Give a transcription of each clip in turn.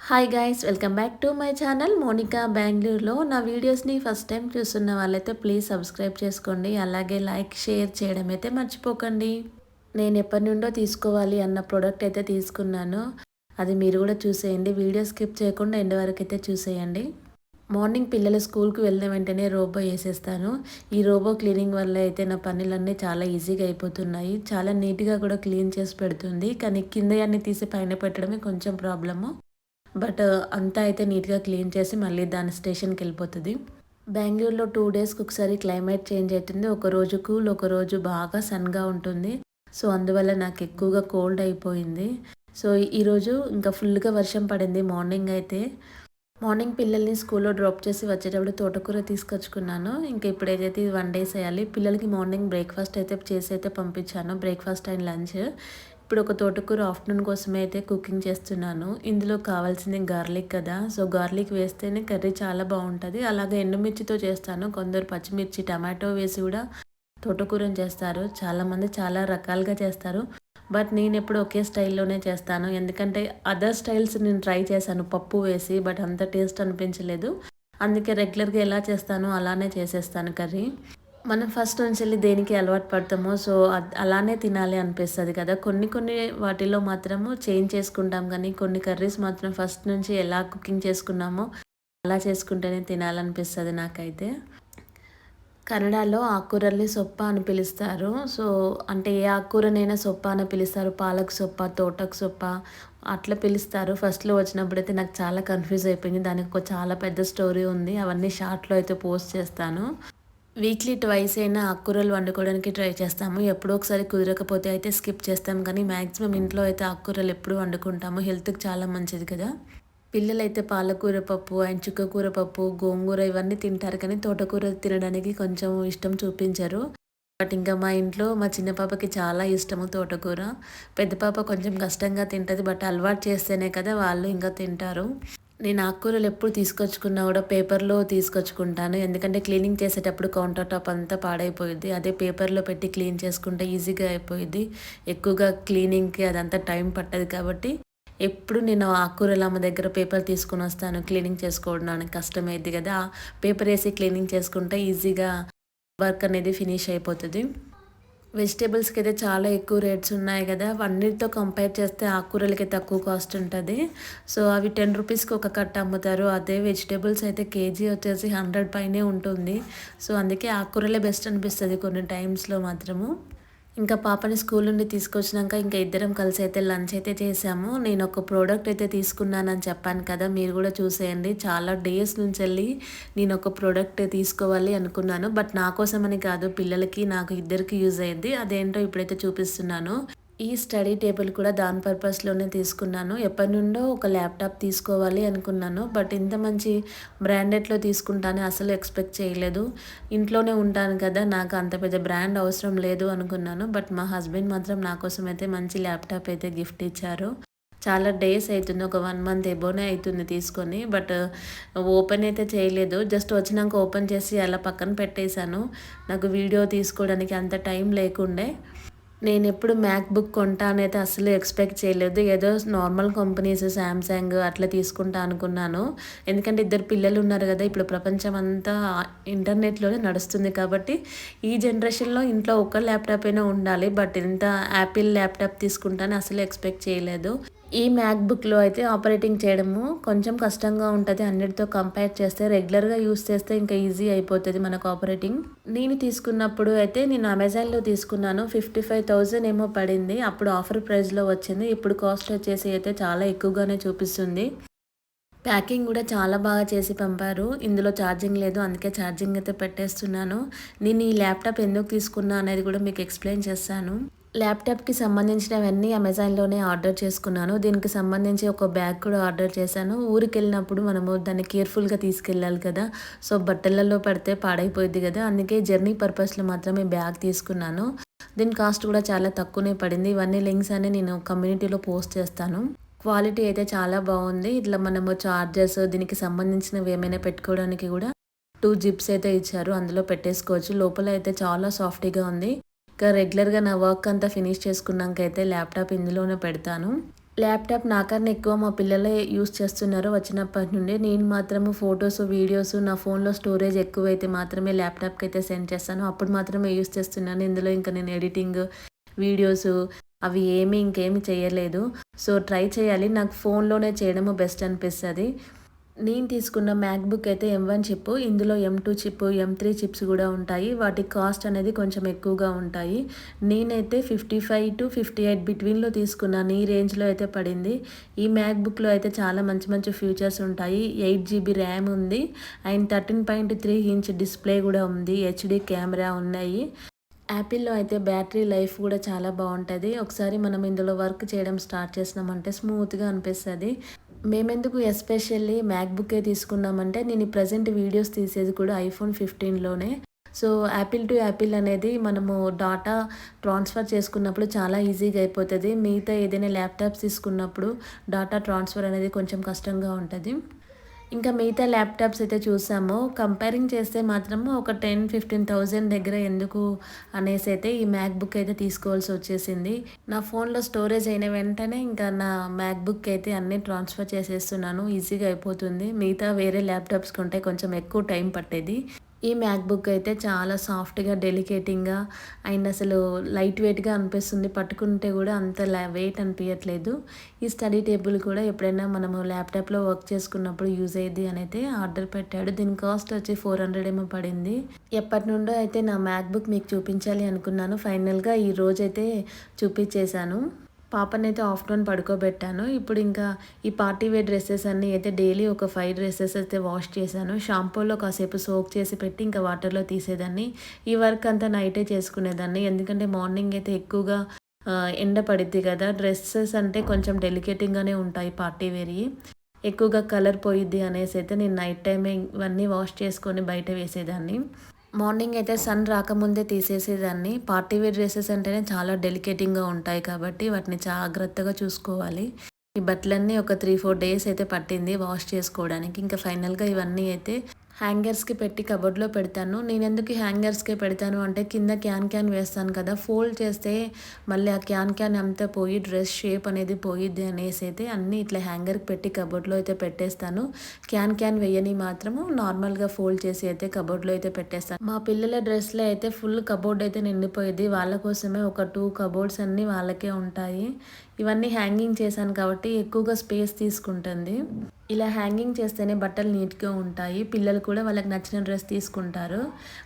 Hi guys, welcome back to my channel Monika బెంగళూరులో. నా వీడియోస్ని ఫస్ట్ టైం చూస్తున్న వాళ్ళైతే ప్లీజ్ సబ్స్క్రైబ్ చేసుకోండి. అలాగే లైక్ షేర్ చేయడం అయితే మర్చిపోకండి. నేను ఎప్పటి నుండో తీసుకోవాలి అన్న ప్రోడక్ట్ అయితే తీసుకున్నాను. అది మీరు కూడా చూసేయండి. వీడియో స్కిప్ చేయకుండా ఎండ్ వరకు అయితే చూసేయండి. మార్నింగ్ పిల్లలు స్కూల్కి వెళ్ళిన వెంటనే రోబో వేసేస్తాను. ఈ రోబో క్లీనింగ్ వల్ల అయితే నా పనులన్నీ చాలా ఈజీగా అయిపోతున్నాయి. చాలా నీట్గా కూడా క్లీన్ చేసి పెడుతుంది. కానీ కింద అన్ని తీసి పైన పెట్టడమే కొంచెం ప్రాబ్లము. బట్ అంతా అయితే నీట్గా క్లీన్ చేసి మళ్ళీ దాని స్టేషన్కి వెళ్ళిపోతుంది. బెంగళూరులో 2 డేస్కి ఒకసారి క్లైమేట్ చేంజ్ అవుతుంది. ఒకరోజు కూల్, ఒకరోజు బాగా సన్గా ఉంటుంది. సో అందువల్ల నాకు ఎక్కువగా కోల్డ్ అయిపోయింది. సో ఈరోజు ఇంకా ఫుల్గా వర్షం పడింది మార్నింగ్ అయితే. మార్నింగ్ పిల్లల్ని స్కూల్లో డ్రాప్ చేసి వచ్చేటప్పుడు తోటకూర తీసుకొచ్చుకున్నాను. ఇంకా ఇప్పుడు ఏదైతే 1 డేస్ వేయాలి. పిల్లలకి మార్నింగ్ బ్రేక్ఫాస్ట్ అయితే చేసి అయితే పంపించాను. Breakfast and lunch. ఇప్పుడు ఒక తోటకూర ఆఫ్టర్నూన్ కోసమే అయితే కుకింగ్ చేస్తున్నాను. ఇందులో కావాల్సింది గార్లిక్ కదా. సో గార్లిక్ వేస్తేనే కర్రీ చాలా బాగుంటుంది. అలాగే ఎండుమిర్చితో చేస్తాను. కొందరు పచ్చిమిర్చి టమాటో వేసి కూడా తోటకూరని చేస్తారు. చాలామంది చాలా రకాలుగా చేస్తారు. బట్ నేను ఎప్పుడు ఒకే స్టైల్లోనే చేస్తాను. ఎందుకంటే అదర్ స్టైల్స్ నేను ట్రై చేశాను పప్పు వేసి, బట్ అంత టేస్ట్ అనిపించలేదు. అందుకే రెగ్యులర్గా ఎలా చేస్తానో అలానే చేసేస్తాను కర్రీ. మనం ఫస్ట్ నుంచి వెళ్ళి దేనికి అలవాటు పడతామో సో అలానే తినాలి అనిపిస్తుంది కదా. కొన్ని కొన్ని వాటిలో మాత్రము చేంజ్ చేసుకుంటాం, కానీ కొన్ని కర్రీస్ మాత్రం ఫస్ట్ నుంచి ఎలా కుకింగ్ చేసుకున్నామో అలా చేసుకుంటేనే తినాలనిపిస్తుంది నాకైతే. కన్నడలో ఆకుకూరల్ని సొప్ప అని పిలుస్తారు. సో అంటే ఏ ఆకుకూరనైనా సొప్ప అని పిలుస్తారు. పాలక్ సొప్ప, తోటకు సొప్ప అట్లా పిలుస్తారు. ఫస్ట్లో వచ్చినప్పుడైతే నాకు చాలా కన్ఫ్యూజ్ అయిపోయింది. దానికి ఒక చాలా పెద్ద స్టోరీ ఉంది. అవన్నీ షార్ట్లో అయితే పోస్ట్ చేస్తాను. వీక్లీ ట్వైస్ అయినా ఆకుకూరలు వండుకోవడానికి ట్రై చేస్తాము. ఎప్పుడో ఒకసారి కుదరకపోతే అయితే స్కిప్ చేస్తాం, కానీ మ్యాక్సిమం ఇంట్లో అయితే ఆకుకూరలు ఎప్పుడు వండుకుంటాము. హెల్త్కి చాలా మంచిది కదా. పిల్లలైతే పాలకూర పప్పు అండ్ చుక్కకూర పప్పు, గోంగూర ఇవన్నీ తింటారు, కానీ తోటకూర తినడానికి కొంచెం ఇష్టం చూపించరు. బట్ ఇంకా మా ఇంట్లో మా చిన్న పాపకి చాలా ఇష్టము తోటకూర. పెద్ద పాప కొంచెం కష్టంగా తింటుంది, బట్ అలవాటు చేస్తేనే కదా వాళ్ళు ఇంకా తింటారు. నేను ఆకుకూరలు ఎప్పుడు తీసుకొచ్చుకున్నా కూడా పేపర్లో తీసుకొచ్చుకుంటాను. ఎందుకంటే క్లీనింగ్ చేసేటప్పుడు కౌంటర్ టాప్ అంతా పాడైపోయింది. అదే పేపర్లో పెట్టి క్లీన్ చేసుకుంటే ఈజీగా అయిపోయింది. ఎక్కువగా క్లీనింగ్కి అదంతా టైం పట్టదు కాబట్టి ఎప్పుడు నేను ఆకుకూరలు అమ్మ దగ్గర పేపర్ తీసుకుని వస్తాను. క్లీనింగ్ చేసుకోవడానికి కష్టమైంది కదా, పేపర్ వేసి క్లీనింగ్ చేసుకుంటే ఈజీగా వర్క్ అనేది ఫినిష్ అయిపోతుంది. వెజిటేబుల్స్కి అయితే చాలా ఎక్కువ రేట్స్ ఉన్నాయి కదా. అన్నిటితో కంపేర్ చేస్తే ఆకుకూరలకి తక్కువ కాస్ట్ ఉంటుంది. సో అవి 10 రూపీస్కి ఒక కట్ట అమ్ముతారు. అదే వెజిటేబుల్స్ అయితే కేజీ వచ్చేసి 100 పైనే ఉంటుంది. సో అందుకే ఆకుకూరలే బెస్ట్ అనిపిస్తుంది కొన్ని టైమ్స్లో మాత్రము. ఇంకా పాపని స్కూల్ నుండి తీసుకొచ్చినాక ఇంకా ఇద్దరం కలిసి అయితే లంచ్ అయితే చేసాము. నేను ఒక ప్రోడక్ట్ అయితే తీసుకున్నానని చెప్పాను కదా, మీరు కూడా చూసేయండి. చాలా డేస్ నుంచి వెళ్ళి నేను ఒక ప్రోడక్ట్ తీసుకోవాలి అనుకున్నాను. బట్ నా కోసమని కాదు, పిల్లలకి నాకు ఇద్దరికి యూజ్ అయ్యింది. అదేంటో ఇప్పుడైతే చూపిస్తున్నాను. ఈ స్టడీ టేబుల్ కూడా దాని పర్పస్లోనే తీసుకున్నాను. ఎప్పటి నుండో ఒక ల్యాప్టాప్ తీసుకోవాలి అనుకున్నాను, బట్ ఇంత మంచి బ్రాండెడ్లో తీసుకుంటాను అసలు ఎక్స్పెక్ట్ చేయలేదు. ఇంట్లోనే ఉంటాను కదా, నాకు అంత పెద్ద బ్రాండ్ అవసరం లేదు అనుకున్నాను. బట్ మా హస్బెండ్ మాత్రం నా కోసం అయితే మంచి ల్యాప్టాప్ అయితే గిఫ్ట్ ఇచ్చారు. చాలా డేస్ అవుతుంది, ఒక 1 మంత్ ఎబోనే అవుతుంది తీసుకొని. బట్ ఓపెన్ అయితే చేయలేదు. జస్ట్ వచ్చినాక ఓపెన్ చేసి అలా పక్కన పెట్టేశాను. నాకు వీడియో తీసుకోవడానికి అంత టైం లేకుండే. నేను ఎప్పుడు మ్యాక్బుక్ కొంటానైతే అసలు ఎక్స్పెక్ట్ చేయలేదు. ఏదో నార్మల్ కంపెనీస్ శాంసంగ్ అట్లా తీసుకుంటా అనుకున్నాను. ఎందుకంటే ఇద్దరు పిల్లలు ఉన్నారు కదా, ఇప్పుడు ప్రపంచం అంతా ఇంటర్నెట్లోనే నడుస్తుంది కాబట్టి ఈ జనరేషన్లో ఇంట్లో ఒక ల్యాప్టాప్ అయినా ఉండాలి. బట్ ఇంత యాపిల్ ల్యాప్టాప్ తీసుకుంటాను అసలు ఎక్స్పెక్ట్ చేయలేదు. ఈ మ్యాక్బుక్లో అయితే ఆపరేటింగ్ చేయడము కొంచెం కష్టంగా ఉంటుంది అన్నిటితో కంపేర్ చేస్తే. రెగ్యులర్గా యూస్ చేస్తే ఇంకా ఈజీ అయిపోతుంది మనకు ఆపరేటింగ్. నేను తీసుకున్నప్పుడు అయితే నేను అమెజాన్లో తీసుకున్నాను. 55,000 ఏమో పడింది. అప్పుడు ఆఫర్ ప్రైస్లో వచ్చింది. ఇప్పుడు కాస్ట్ వచ్చేసి అయితే చాలా ఎక్కువగానే చూపిస్తుంది. ప్యాకింగ్ కూడా చాలా బాగా చేసి పంపారు. ఇందులో ఛార్జింగ్ లేదు, అందుకే ఛార్జింగ్ అయితే పెట్టేస్తున్నాను. నేను ఈ ల్యాప్టాప్ ఎందుకు తీసుకున్నా అనేది కూడా మీకు ఎక్స్ప్లెయిన్ చేస్తాను. ల్యాప్టాప్కి సంబంధించినవన్నీ అమెజాన్లోనే ఆర్డర్ చేసుకున్నాను. దీనికి సంబంధించి ఒక బ్యాగ్ కూడా ఆర్డర్ చేశాను. ఊరికి వెళ్ళినప్పుడు మనము దాన్ని కేర్ఫుల్గా తీసుకెళ్ళాలి కదా. సో బట్టలలో పడితే పాడైపోయింది కదా, అందుకే జర్నీ పర్పస్లో మాత్రమే బ్యాగ్ తీసుకున్నాను. దీని కాస్ట్ కూడా చాలా తక్కువనే పడింది. ఇవన్నీ లింక్స్ అని నేను కమ్యూనిటీలో పోస్ట్ చేస్తాను. క్వాలిటీ అయితే చాలా బాగుంది. ఇట్లా మనము చార్జర్స్ దీనికి సంబంధించినవి ఏమైనా పెట్టుకోవడానికి కూడా 2 జిప్స్ అయితే ఇచ్చారు, అందులో పెట్టేసుకోవచ్చు. లోపల అయితే చాలా సాఫ్ట్గా ఉంది. ఇంకా రెగ్యులర్గా నా వర్క్ అంతా ఫినిష్ చేసుకున్నాక అయితే ల్యాప్టాప్ ఇందులోనే పెడతాను. ల్యాప్‌టాప్ నాకన్నా ఎక్కువ మా పిల్లలే యూజ్ చేస్తున్నారు వచ్చినప్పటి నుండి. నేను మాత్రము ఫోటోస్, వీడియోస్ నా ఫోన్‌లో స్టోరేజ్ ఎక్కువైతే మాత్రమే ల్యాప్‌టాప్‌కైతే సెండ్ చేస్తాను. అప్పుడు మాత్రమే యూజ్ చేస్తున్నాను. ఇందులో ఇంక నేను ఎడిటింగ్, వీడియోసు అవి ఇంకేమి చేయలేదు. సో, ట్రై చేయాలి. నాకు ఫోన్‌లోనే చేయడము బెస్ట్ అనిపిస్తది. నేను తీసుకున్న మ్యాక్‌బుక్ అయితే M1 చిప్. ఇందులో M2 చిప్, M3 చిప్స్ గూడా ఉంటాయి. వాటి కాస్ట్ అనేది కొంచెం ఎక్కువగా ఉంటాయి. నేనైతే 55-58 బిట్వీన్‌లో తీసుకున్నాను. ఈ రేంజ్‌లో అయితే పడింది. ఈ మ్యాక్‌బుక్‌లో అయితే చాలా మంచి మంచి ఫీచర్స్ ఉంటాయి. 8 జీబీ ర్యామ్ ఉంది. అండ్ 13.3 ఇంచ్ డిస్‌ప్లే గూడా ఉంది. హెచ్‌డీ కెమెరా ఉన్నాయి. యాపిల్‌లో అయితే బ్యాటరీ లైఫ్ గూడా చాలా బావుంటది. ఒకసారి మనం ఇందులో వర్క్ చేయడం స్టార్ట్ చేసినామంటే స్మూత్‌గా అనిపిస్తది. మేమెందుకు ఎస్పెషల్లీ మ్యాక్‌బుక్కే తీసుకున్నామంటే నేను ఈ ప్రెజెంట్ వీడియోస్ తీసేది కూడా ఐఫోన్ 15లోనే. సో, యాపిల్ టు యాపిల్ అనేది మనము డాటా ట్రాన్స్‌ఫర్ చేసుకున్నప్పుడు చాలా ఈజీగా అయిపోతది. మిగతా ఏదైనా ల్యాప్‌టాప్స్ తీసుకున్నప్పుడు డాటా ట్రాన్స్‌ఫర్ అనేది కొంచెం కష్టంగా ఉంటది. ఇంకా మిగతా ల్యాప్‌టాప్స్ అయితే చూసాము. కంపేరింగ్ చేస్తే మాత్రము ఒక 10,000-15,000 దగ్గర ఎందుకు అనేసైతే ఈ మ్యాక్‌బుక్ అయితే తీసుకోవాల్సొచ్చేసింది. నా ఫోన్‌లో స్టోరేజ్ అయిన వెంటనే ఇంకా నా మ్యాక్‌బుక్ అయితే అన్నీ ట్రాన్స్‌ఫర్ చేసేస్తున్నాను. ఈజీగా అయిపోతుంది. మిగతా వేరే ల్యాప్‌టాప్స్ కొంటే కొంచెం ఎక్కువ టైం పట్టేది. ఈ మ్యాక్‌బుక్ అయితే చాలా సాఫ్ట్‌గా, డెలికేటింగ్‌గా అండ్ అసలు లైట్ వెయిట్‌గా అనిపిస్తుంది. పట్టుకుంటే కూడా అంత వెయిట్ అనిపియట్లేదు. ఈ స్టడీ టేబుల్ కూడా ఎప్పుడైనా మనము ల్యాప్‌టాప్‌లో వర్క్ చేసుకున్నప్పుడు యూజ్ అయ్యిద్ది అనైతే ఆర్డర్ పెట్టాడు. దీని కాస్ట్ వచ్చి 400 ఏమో పడింది. ఎప్పటినుండో అయితే నా మ్యాక్‌బుక్ మీకు చూపించాలి అనుకున్నాను. ఫైనల్‌గా ఈ రోజైతే చూపించేశాను. పాపనైతే ఆఫ్టర్‌నూన్ పడుకోబెట్టాను. ఇప్పుడు ఇంకా ఈ పార్టీ వేర్ డ్రెసెస్ అన్నీ అయితే డైలీ ఒక 5 డ్రెసెస్ అయితే వాష్ చేశాను. షాంపూలో కాసేపు సోక్ చేసి పెట్టి ఇంకా వాటర్‌లో తీసేదాన్ని. ఈ వర్క్ అంతా నైటే చేసుకునేదాన్ని. ఎందుకంటే మార్నింగ్ అయితే ఎక్కువగా ఎండ పడిద్ది కదా! డ్రెసెస్ అంటే కొంచెం డెలికేటింగ్‌గానే ఉంటాయి పార్టీ వేర్‌యి. ఎక్కువగా కలర్ పోయిద్ది అనేసైతే నేను నైట్ టైమే ఇవన్నీ వాష్ చేసుకొని బయట వేసేదాన్ని. మార్నింగ్ అయితే సన్ రాకముందే తీసేసేదాన్ని. పార్టీ వేర్ డ్రెసెస్ అంటేనే చాలా డెలికేటింగ్‌గా ఉంటాయి కాబట్టి వాటిని జాగ్రత్తగా చూసుకోవాలి. ఈ బట్టలన్నీ ఒక 3, 4 డేస్ అయితే పట్టింది వాష్ చేసుకోవడానికి. ఇంకా ఫైనల్‌గా ఇవన్నీ అయితే హ్యాంగర్స్‌కి పెట్టి కబోర్డ్‌లో పెడతాను. నేనెందుకు హ్యాంగర్స్‌కే పెడతాను అంటే కింద క్యాన్ వేస్తాను కదా! ఫోల్డ్ చేస్తే మళ్ళీ ఆ క్యాన్ అంతా పోయి డ్రెస్ షేప్ అనేది పోయిద్ది అనేసైతే అన్నీ ఇట్లా హ్యాంగర్‌కి పెట్టి కబోర్డ్‌లో అయితే పెట్టేస్తాను. క్యాన్ వేయని మాత్రము నార్మల్‌గా ఫోల్డ్ చేసి అయితే కబోర్డ్‌లో అయితే పెట్టేస్తాను. మా పిల్లల డ్రెస్‌లో అయితే ఫుల్ కబోర్డ్ అయితే నిండిపోయిద్ది. వాళ్ళ కోసమే ఒక 2 కబోర్డ్స్ అన్నీ వాళ్ళకే ఉంటాయి. ఇవన్నీ హ్యాంగింగ్ చేశాను కాబట్టి ఎక్కువగా స్పేస్ తీసుకుంటుంది. ఇలా హ్యాంగింగ్ చేస్తేనే బట్టలు నీట్‌గా ఉంటాయి. పిల్లలు కూడా వాళ్ళకి నచ్చిన డ్రెస్ తీసుకుంటారు.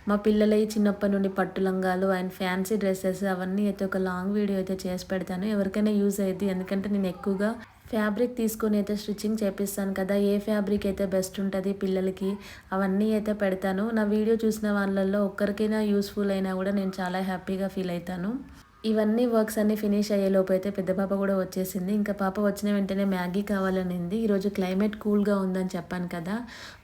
మా పిల్లలయి చిన్నప్పటి నుండి పట్టు లంగాలు అండ్ ఫ్యాన్సీ డ్రెసెస్ అవన్నీ అయితే ఒక లాంగ్ వీడియో అయితే చేసి పెడతాను. ఎవరికైనా యూజ్ అయ్యిద్ది. ఎందుకంటే నేను ఎక్కువగా ఫ్యాబ్రిక్ తీసుకొని అయితే స్టిచ్చింగ్ చేపిస్తాను కదా! ఏ ఫ్యాబ్రిక్ అయితే బెస్ట్ ఉంటది పిల్లలకి అవన్నీ అయితే పెడతాను. నా వీడియో చూసిన వాళ్ళల్లో ఒక్కరికైనా యూజ్‌ఫుల్ అయినా కూడా నేను చాలా హ్యాపీగా ఫీల్ అయితాను. ఇవన్నీ వర్క్స్ అన్నీ ఫినిష్ అయ్యేలోపు అయితే పెద్ద పాప కూడా వచ్చేసింది. ఇంకా పాప వచ్చిన వెంటనే మ్యాగీ కావాలనింది. ఈరోజు క్లైమేట్ కూల్‌గా ఉందని చెప్పాను కదా!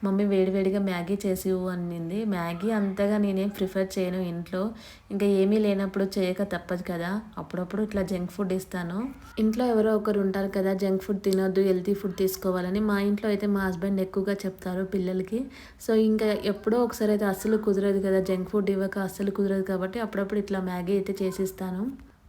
మమ్మీ వేడివేడిగా మ్యాగీ చేసివ్వు అనింది. మ్యాగీ అంతగా నేనేం ప్రిఫర్ చేయను ఇంట్లో. ఇంకా ఏమీ లేనప్పుడు చేయక తప్పదు కదా! అప్పుడప్పుడు ఇట్లా జంక్ ఫుడ్ ఇస్తాను. ఇంట్లో ఎవరో ఒకరు ఉంటారు కదా! జంక్ ఫుడ్ తినొద్దు, హెల్తీ ఫుడ్ తీసుకోవాలని. మా ఇంట్లో అయితే మా హస్బెండ్ ఎక్కువగా చెప్తారు పిల్లలకి. సో, ఇంకా ఎప్పుడో ఒకసారి అయితే అస్సలు కుదరదు కదా! జంక్ ఫుడ్ ఇవ్వక అస్సలు కుదరదు కాబట్టి అప్పుడప్పుడు ఇట్లా మ్యాగీ అయితే చేసిస్తాను.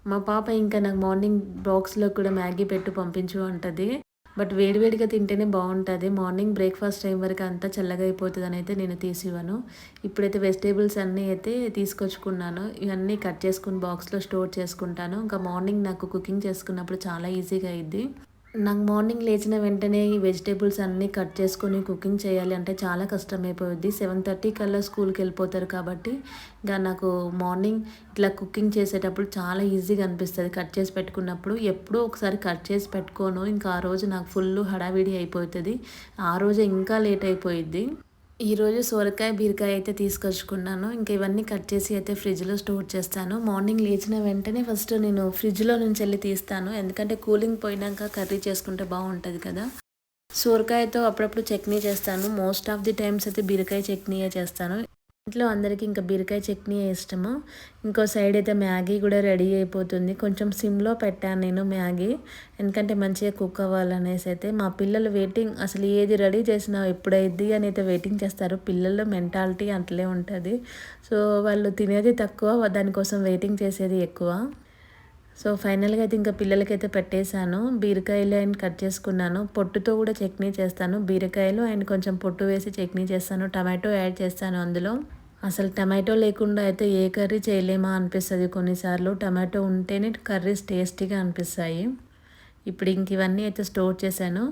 మా పాప ఇంకా నాకు మార్నింగ్ బాక్స్‌లో కూడా మ్యాగీ పెట్టు పంపించు అంటది. బట్ వేడివేడిగా తింటేనే బావుంటది. మార్నింగ్ బ్రేక్‌ఫాస్ట్ టైం వరకు అంతా చల్లగా అయిపోతదనైతే నేను తీసివ్వను. ఇప్పుడైతే వెజిటబుల్స్ అన్నీ అయితే తీసుకొచ్చుకున్నాను. ఇవన్నీ కట్ చేసుకొని బాక్స్‌లో స్టోర్ చేసుకుంటాను. ఇంకా మార్నింగ్ నాకు కుకింగ్ చేసుకున్నప్పుడు చాలా ఈజీగా అయ్యిద్ది. నాకు మార్నింగ్ లేచిన వెంటనే ఈ వెజిటబుల్స్ అన్నీ కట్ చేసుకొని కుకింగ్ చేయాలి అంటే చాలా కష్టమైపోద్ది. 7:30 కల్లా స్కూల్‌కెళ్ళిపోతారు కాబట్టి, ఇంకా నాకు మార్నింగ్ ఇట్లా కుకింగ్ చేసేటప్పుడు చాలా ఈజీగా అనిపిస్తది కట్ చేసి పెట్టుకున్నప్పుడు. ఎప్పుడో ఒకసారి కట్ చేసి పెట్టుకోను. ఇంకా ఆ రోజు నాకు ఫుల్లు హడావిడి అయిపోతది. ఆ రోజే ఇంకా లేట్ అయిపోయిద్ది. ఈరోజు సొరకాయ, బీరకాయ అయితే తీసుకొచ్చుకున్నాను. ఇంకా ఇవన్నీ కట్ చేసి అయితే ఫ్రిడ్జ్‌లో స్టోర్ చేస్తాను. మార్నింగ్ లేచిన వెంటనే ఫస్ట్ నేను ఫ్రిడ్జ్‌లో నుంచెళ్ళి తీస్తాను. ఎందుకంటే కూలింగ్ పోయినాక కర్రీ చేసుకుంటే బావుంటది కదా! సొరకాయతో అప్పుడప్పుడు చట్నీ చేస్తాను. మోస్ట్ ఆఫ్ ది టైమ్స్ అయితే బీరకాయ చట్నీయే చేస్తాను. ఇంట్లో అందరికీ ఇంకా బీరకాయ చట్నీయే ఇష్టము. ఇంకో సైడ్ అయితే మ్యాగీ కూడా రెడీ అయిపోతుంది. కొంచెం సిమ్‌లో పెట్టాను నేను మ్యాగీ. ఎందుకంటే మంచిగా కుక్ అవ్వాలనేసి అయితే. మా పిల్లలు వెయిటింగ్ అసలు ఏది రెడీ చేసినా ఎప్పుడైద్ది అని అయితే వెయిటింగ్ చేస్తారు. పిల్లల మెంటాలిటీ అట్లే ఉంటది. సో, వాళ్ళు తినేది తక్కువ దానికోసం వెయిటింగ్ చేసేది ఎక్కువ. సో ఫైనల్గా అయితే ఇంకా పిల్లలకైతే పెట్టేశాను. బీరకాయలు అండ్ కట్ చేసుకున్నాను. పొట్టుతో కూడా చట్నీ చేస్తాను. బీరకాయలు అండ్ కొంచెం పొట్టు వేసి చట్నీ చేస్తాను. టమాటో యాడ్ చేస్తాను అందులో. అసలు టమాటో లేకుండా అయితే ఏ కర్రీ చేయలేమా అనిపిస్తుంది కొన్నిసార్లు. టమాటో ఉంటేనే కర్రీస్ టేస్టీగా అనిపిస్తాయి. ఇప్పుడు ఇంక ఇవన్నీ అయితే స్టోర్ చేశాను.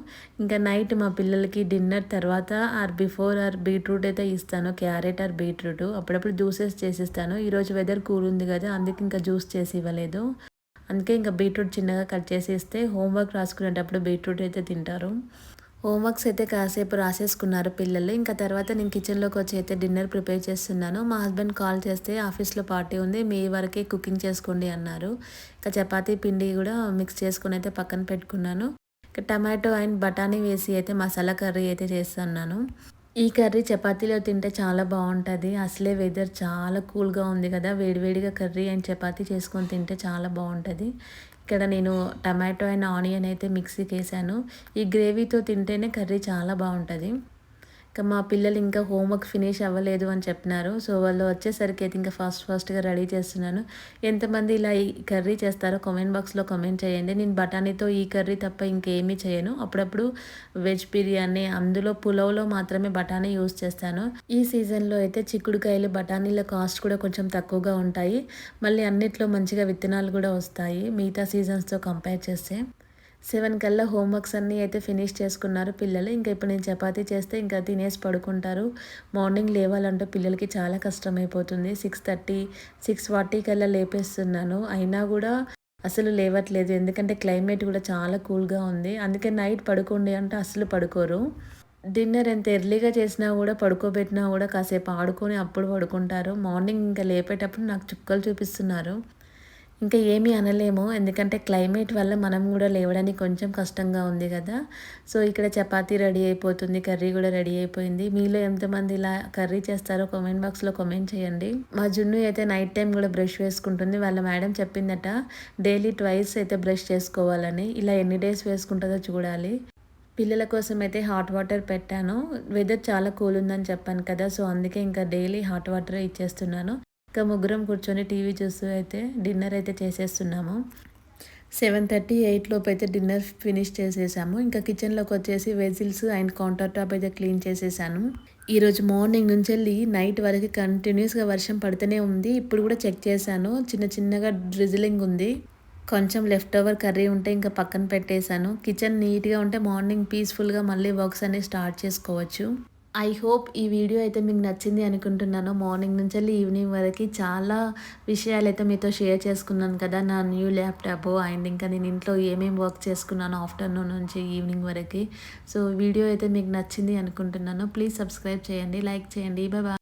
ఇంకా నైట్ మా పిల్లలకి డిన్నర్ తర్వాత బిఫోర్ బీట్రూట్ అయితే ఇస్తాను. క్యారెట్ బీట్రూట్ అప్పుడప్పుడు జ్యూసెస్ చేసిస్తాను. ఈరోజు వెదర్ కూల్ ఉంది కదా, అందుకే ఇంకా జ్యూస్ చేసి ఇవ్వలేదు. అందుకే ఇంకా బీట్రూట్ చిన్నగా కట్ చేసి ఇస్తే హోంవర్క్ రాసుకునేటప్పుడు బీట్రూట్ అయితే తింటారు. హోంవర్క్స్ అయితే కాసేపు రాసేసుకున్నారు పిల్లలు. ఇంకా తర్వాత నేను కిచెన్లోకి వచ్చి అయితే డిన్నర్ ప్రిపేర్ చేస్తున్నాను. మా హస్బెండ్ కాల్ చేస్తే ఆఫీస్లో పార్టీ ఉంది, మీ వరకే కుకింగ్ చేసుకోండి అన్నారు. ఇంకా చపాతీ పిండి కూడా మిక్స్ చేసుకుని అయితే పక్కన పెట్టుకున్నాను. ఇంకా టమాటో అండ్ బఠానీ వేసి అయితే మసాలా కర్రీ అయితే చేస్తున్నాను. ఈ కర్రీ చపాతీలో తింటే చాలా బాగుంటుంది. అసలే వెదర్ చాలా కూల్గా ఉంది కదా, వేడివేడిగా కర్రీ అండ్ చపాతీ చేసుకొని తింటే చాలా బాగుంటుంది. ఇక్కడ నేను టమాటో అండ్ ఆనియన్ అయితే మిక్సీకి వేసాను. ఈ గ్రేవీతో తింటేనే కర్రీ చాలా బాగుంటుంది. ఇంకా మా పిల్లలు ఇంకా హోంవర్క్ ఫినిష్ అవ్వలేదు అని చెప్పినారు. సో వాళ్ళు వచ్చేసరికి అయితే ఇంకా ఫాస్ట్గా రెడీ చేస్తున్నాను. ఎంతమంది ఇలా ఈ కర్రీ చేస్తారో కామెంట్ బాక్స్లో కామెంట్ చేయండి. నేను బఠానీతో ఈ కర్రీ తప్ప ఇంకేమీ చేయను. అప్పుడప్పుడు వెజ్ బిర్యానీ, అందులో పులావ్లో మాత్రమే బఠానీ యూస్ చేస్తాను. ఈ సీజన్లో అయితే చిక్కుడుకాయలు, బఠానీల కాస్ట్ కూడా కొంచెం తక్కువగా ఉంటాయి. మళ్ళీ అన్నిట్లో మంచిగా విత్తనాలు కూడా వస్తాయి మిగతా సీజన్స్తో కంపేర్ చేస్తే. 7 కల్లా హోంవర్క్స్ అన్నీ అయితే ఫినిష్ చేసుకున్నారు పిల్లలు. ఇంకా ఇప్పుడు నేను చపాతీ చేస్తే ఇంకా తినేసి పడుకుంటారు. మార్నింగ్ లేవాలంటే పిల్లలకి చాలా కష్టమైపోతుంది. 6:30, 6:40 కల్లా లేపేస్తున్నాను. అయినా కూడా అసలు లేవట్లేదు. ఎందుకంటే క్లైమేట్ కూడా చాలా కూల్గా ఉంది. అందుకే నైట్ పడుకోండి అంటే అసలు పడుకోరు. డిన్నర్ ఎంత ఎర్లీగా చేసినా కూడా, పడుకోబెట్టినా కూడా కాసేపు ఆడుకొని అప్పుడు పడుకుంటారు. మార్నింగ్ ఇంకా లేపేటప్పుడు నాకు చుక్కలు చూపిస్తున్నారు. ఇంకా ఏమీ అనలేము, ఎందుకంటే క్లైమేట్ వల్ల మనం కూడా లేవడానికి కొంచెం కష్టంగా ఉంది కదా. సో ఇక్కడ చపాతీ రెడీ అయిపోతుంది, కర్రీ కూడా రెడీ అయిపోయింది. మీలో ఎంతమంది ఇలా కర్రీ చేస్తారో కామెంట్ బాక్స్లో కామెంట్ చేయండి. మా జున్ను అయితే నైట్ టైం కూడా బ్రష్ వేసుకుంటుంది. వాళ్ళ మేడం చెప్పిందట డైలీ ట్వైస్ అయితే బ్రష్ చేసుకోవాలని. ఇలా ఎన్ని డేస్ వేసుకుంటుందో చూడాలి. పిల్లల కోసం అయితే హాట్ వాటర్ పెట్టాను. వెదర్ చాలా కూల్ ఉందని చెప్పాను కదా, సో అందుకే ఇంకా డైలీ హాట్ వాటరే ఇచ్చేస్తున్నాను. ఇంకా ముగ్గురం కూర్చొని టీవీ చూస్తూ అయితే డిన్నర్ అయితే చేసేస్తున్నాము. 7:30, 8 లోపు అయితే డిన్నర్ ఫినిష్ చేసేసాము. ఇంకా కిచెన్లోకి వచ్చేసి వెజిల్స్ అండ్ కౌంటర్ టాప్ అయితే క్లీన్ చేసేసాను. ఈరోజు మార్నింగ్ నుంచి వెళ్ళి నైట్ వరకు కంటిన్యూస్గా వర్షం పడుతూనే ఉంది. ఇప్పుడు కూడా చెక్ చేశాను, చిన్నగా డ్రిజిలింగ్ ఉంది. కొంచెం లెఫ్ట్ ఓవర్ కర్రీ ఉంటే ఇంకా పక్కన పెట్టేశాను. కిచెన్ నీట్గా ఉంటే మార్నింగ్ పీస్ఫుల్గా మళ్ళీ వర్క్స్ అనేవి స్టార్ట్ చేసుకోవచ్చు. ఐ హోప్ ఈ వీడియో అయితే మీకు నచ్చింది అనుకుంటున్నాను. మార్నింగ్ నుంచి వెళ్ళి ఈవినింగ్ వరకు చాలా విషయాలు అయితే మీతో షేర్ చేసుకున్నాను కదా. నా న్యూ ల్యాప్టాప్ అండ్ ఇంకా నేను ఇంట్లో ఏమేమి వర్క్ చేసుకున్నాను ఆఫ్టర్నూన్ నుంచి ఈవినింగ్ వరకు. సో వీడియో అయితే మీకు నచ్చింది అనుకుంటున్నాను. ప్లీజ్ సబ్స్క్రైబ్ చేయండి, లైక్ చేయండి. Bye bye.